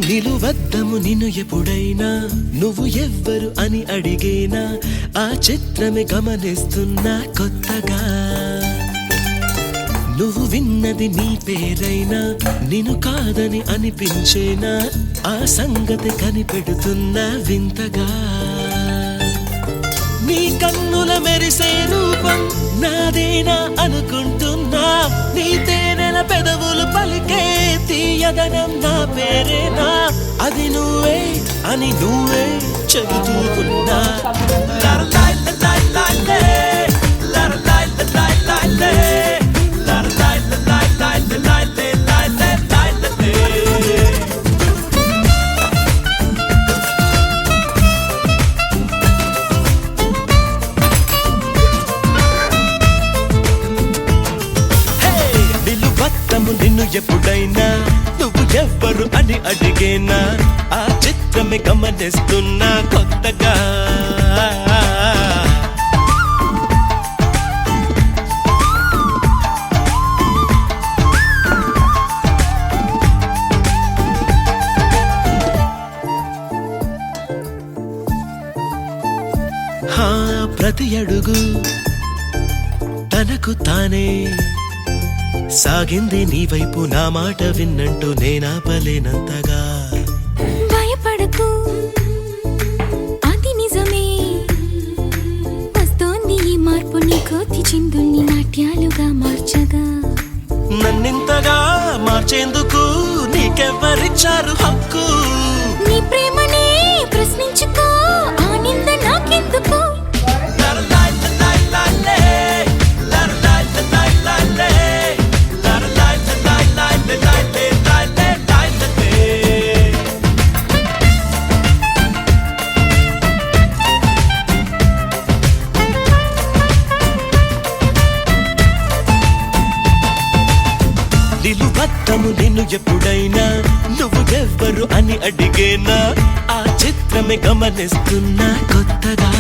నిలువద్దము నిన్ను ఎప్పుడైనా నువ్వు ఎవ్వరు అని అడిగేనా ఆ చిత్రమే గమనిస్తున్నా కొత్తగా నువ్వు విన్నది నీ పేరైనా నిన్ను కాదని అనిపించేనా ఆ సంగతి కనిపెడుతున్నా వింతగా నీ కన్నుల మెరిసే రూపం నాదేనా అనుకుంటున్నా నీ తేనెల పెదవులు పలికే తీయదనం నా పేరేనా అది నువ్వే అని నువ్వే చెబుతూ ఉన్నా నిన్ను ఎప్పుడైనా నువ్వు ఎవ్వరు అని అడిగేనా ఆ చిత్రమే గమనిస్తున్నా కొత్తగా ప్రతి అడుగు తనకు తానే సాగింది నీ వైపు నా మాట విన్నంటూ నేనాపలేనంతగా భయపడకు అది నిజమే వస్తోంది ఈ మార్పు నీ కోతి చిందుల్ని నాట్యాలుగా మార్చగా నన్నింతగా మార్చేందుకు నీకెవ్వరిచ్చారు హక్కు నీ ప్రేమనే ప్రశ్నించుకో ఆ నింద నాకెందుకు నిలువద్దము నిన్ను ఎప్పుడైనా నువ్వు ఎవ్వరు అని అడిగేనా ఆ చిత్రమే గమనిస్తున్నా కొత్తగా